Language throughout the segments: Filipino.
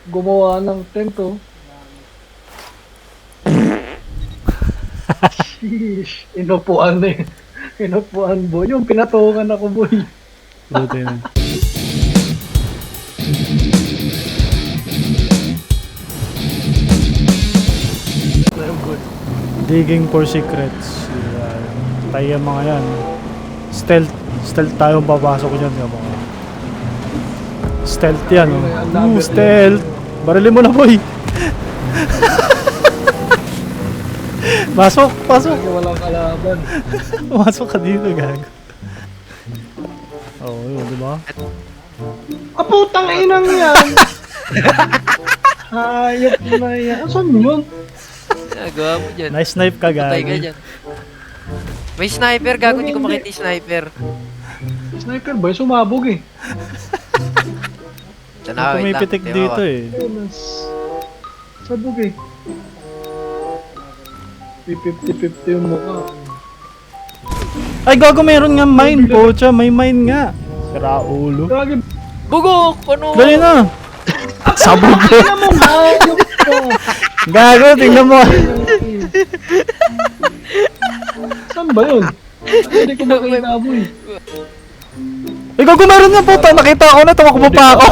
gumawa ng tent, oh. Sheesh, inupuan na eh. Inupuan, boy. Yung pinatungan ako, boy. Buti na. Ayun, boy. Digging for secrets. Yan. Tayo yung mga yan. Stealth. Stealth tayo papasok dyan. Yung mga. Stealth yan. Oh. Stealth. Barilin mo na, boy. Pasok, pasok. Kasi walang kalaban. Pasok ka dito, gago. Oo, yun, di ba? Kaputang inang yan! Hayop na yan. Saan yun? Gawa mo dyan. Nice snipe ka, Patay ka gago. dyan. May sniper, gago. Hindi ko makita yung sniper. Sniper boy, sumabog eh. Tanaw, wait lang. Pumipitik Tingnan dito ko. eh. Sabog eh. 50-50 yung mukha. Ay, gago, meron nga mine, pocha. May mine nga. Sira ulo. Gagi, Bugok! Ano? Dali na. Sabog ko. tingnan mo hayop ka! Gago, tingnan mo. Saan ba yun? Hindi ko makita boy. Ay, gago, meron nga, puta. Nakita ko na, tumakbo pa ako.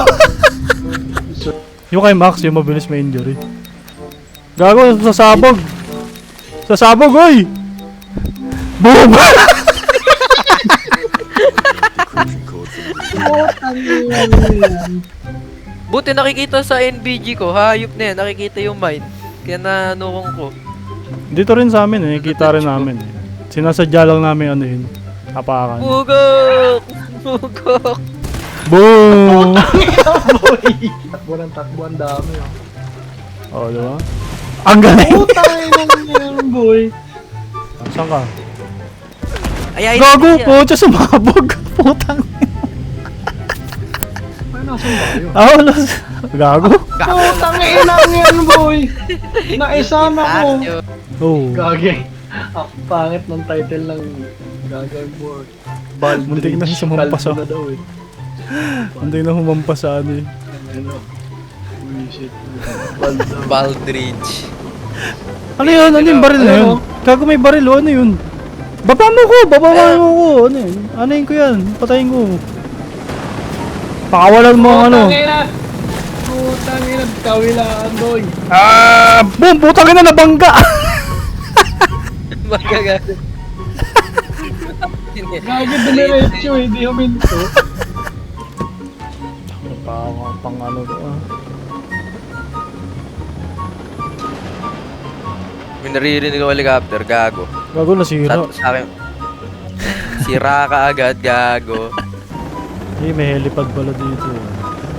Yung kay Max, yung mabilis may injury. Gago, sasabog. Sasabog, oy! Boom! Putang yan. Buti nakikita sa NBG ko. Hayop na yan. Nakikita yung mine. Kaya nanukong ko. Dito rin sa amin eh, kita rin namin eh. Sinasadya lang namin ano yun, apakan. Bugok! Bugok! Boom! Boy! Takbo ng takbo, ang dami oh. Oh, diba? Ang galing! Putang inang yan boy. Saan ka? Ay, Gago po, siya sumabog. Putang. Ay, nasan ba yun? Ah, wala. Gago? Putang inang yan boy. Naisan ako. Oh. Gagi. Ang pangit ng title ng Gagay Board. Muntik na siya sumampas, oh. Na daw eh. Hindi na humampas sa ano eh. Ano? Uy, shit. Baldridge. Ano yun? Ano yung baril na yun? Gago, may baril, oh. Ano yun? Baba mo ko! Baba mo ko! Ano yun? Anuin ko yan? Patayin ko. Pakawalan mo ang ano. Putang ina, kawilaan boy. Ah! Boom! Putang ina, nabangga! Magkagalit. Gagi dumiretso eh, hindi huminto. Pang ano to ah. May naririnig ako helicopter, gago. Gago, nasira. Sa akin. Sira ka agad, gago. Eh, may helipad pala dito eh.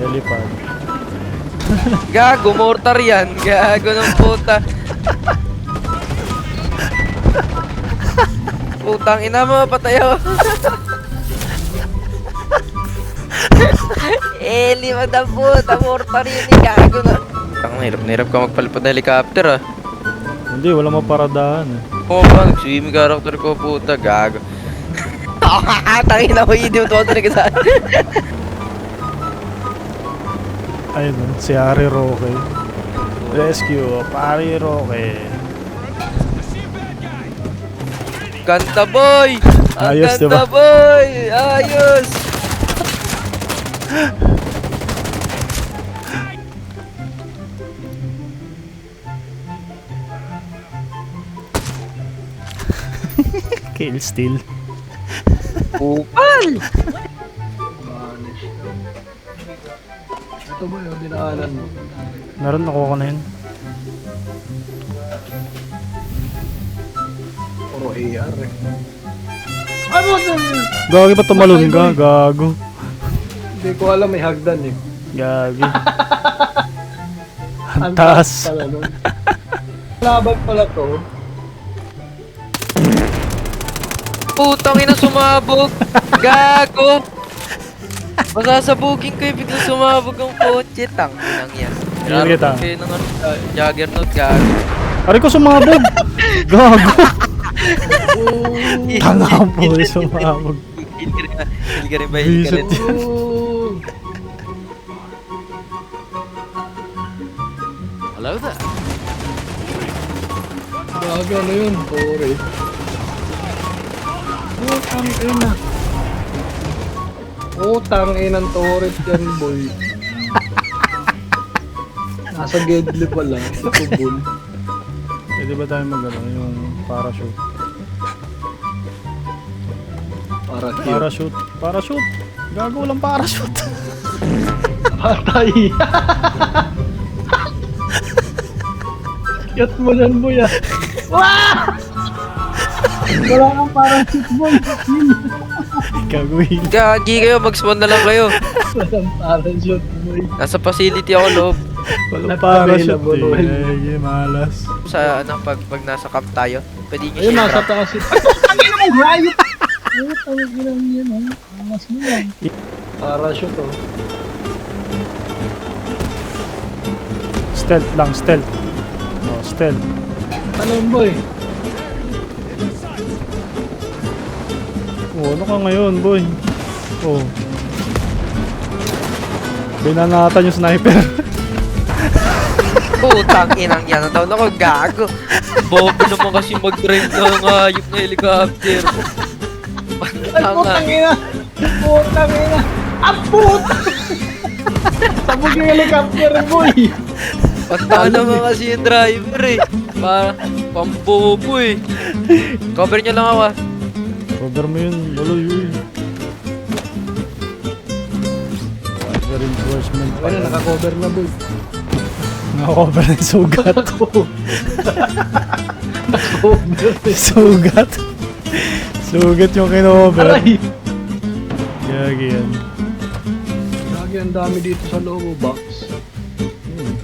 Helipad. Gago, mortar yan. Gago ng puta. Putang ina mo, patay ako. Lima na puta, mortar yun eh, gago na. Ang hirap ka magpalipad na helicopter ah. Hindi, wala maparadahan eh. Oo ba, nag-swimming character ko, puta, gago. Tangin na ko, hindi mo ito talaga sa Ayun oh, si Harry Roque. Rescue, Harry Roque. Ganda boy! Ang Ayos, ganda diba? boy! Ayos! Kill steal. Upal! Vanish. Ito ba yung dinaanan mo? Meron, nakuha ko na yun. Puro AR eh. Ano ba? Gagi pa tumalon ka, gago. Hindi ko alam, may hagdan eh. Gagi. Ang Ang taas. pala nun. Laban pala to. Putang ina, sumabog! Gago! Masasabugin ko yung biglang sumabog ang kotse. Tanginang yan. Tingnan kita. Kayo ng ano, Juggernaut, gago. Aray ko sumabog. Gago. Tanga po, sumabog. Heal ka rin ba? Heal ka rin. Visit. Oh. Bago ano yun, turret. Utang ina. Utang inang turret yan, boy. Nasa Gedli pala, sa tubol. Pwede ba tayo mag-ano yung parachute? Para cute. Parachute. Parachute. Gago walang parachute. Patay. Cute mo dyan, boy ah. Wah! Wala kang parachute, boy. Gagawin. Gagi kayo, mag-spawn na lang kayo. Walang parachute, boy. Nasa facility ako loob. Walang Not parachute available, eh. Malas. Sa ano, pag nasa camp tayo, pwede nyo Ayun, siya nasa trap. taas ito. Ang ina mo, hayop! Ang ina mo yan, ha? Angas mo yan. Parachute, oh. Stealth lang, stealth. Oh, stealth. Ano yun, boy? Oh, ano ka ngayon, boy? Oh. Binanatan yung sniper. Putang inang yan. Ang taon ako, gago. Bobo naman kasi mag-drive ng hayop na helicopter. Ay, putang ina! Putang ina! Ah, puta! Sabog yung helicopter, boy! Pagtawa naman kasi yung driver eh. Para pambobo eh. Cover nyo lang ako ah. Cover mo yun, lolo yun. Weather enforcement. Ano, naka-cover na, boy. Naka-cover na yung sugat. Naka-cover. Sugat. Sugat yung kinover. Aray! Gagi yan. Lagi ang dami dito sa loob, box.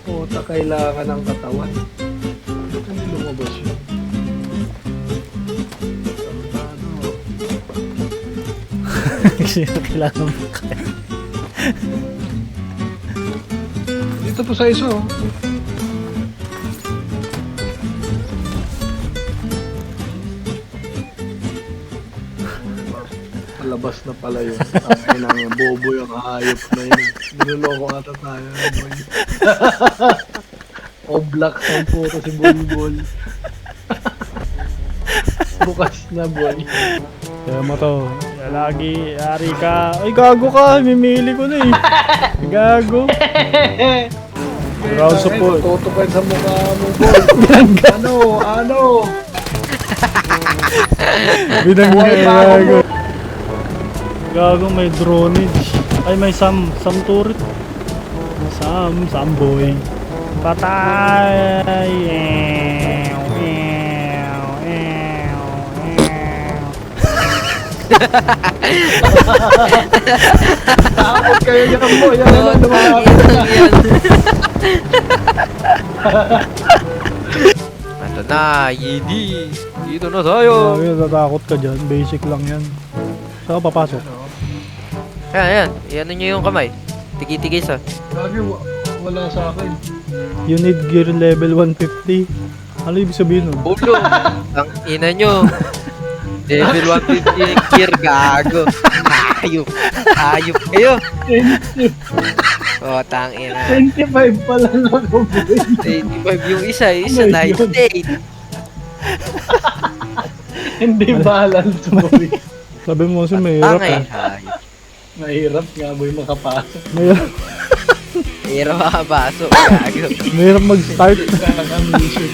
Puta, kailangan ng katawan. Ano lumabas yun? Sino kailangan mo kaya? Dito po sa isa, oh. Palabas na pala yun. Ay nang bobo yung hayop na yun. Niloloko ata tayo. Boy. Oblak ang puto si Bulbul. Bukas na, boy. Kaya mo to. Lagi, yari ka. Ay, gago ka. Mimili ko na eh. Gago. Ground support. Tutukan sa mukha mo, boy. Ano? Binangga Buhay eh, pa ako, gago. Gago, may dronage. Ay, may Sam turret. Sam boy. Patay. Takot kayo dyan, boy. Yan naman, lumalapit na. Yan. Ito na, Yedi. Dito na tayo. Gago, natatakot ka dyan. Basic lang yan. Saan ka papasok? Ayan. Iyan nyo yung kamay. Tigi-tigis ah. Lagi, wala sa akin. You need gear level 150. Ano ibig sabihin nun? Ulo. Ang ina nyo. Level 150 gear, gago. Hayop kayo. Oh, tang ina. 25 pala na ako, boy. 85 yung isa Ano yun? 98. Hindi balance, boy. Sabi mo kasi mahirap Tangay, eh. hayop. Mahirap nga, boy, makapasok. Mahirap, Pero makapasok, gago. mahirap mag-start. Kaka-mission.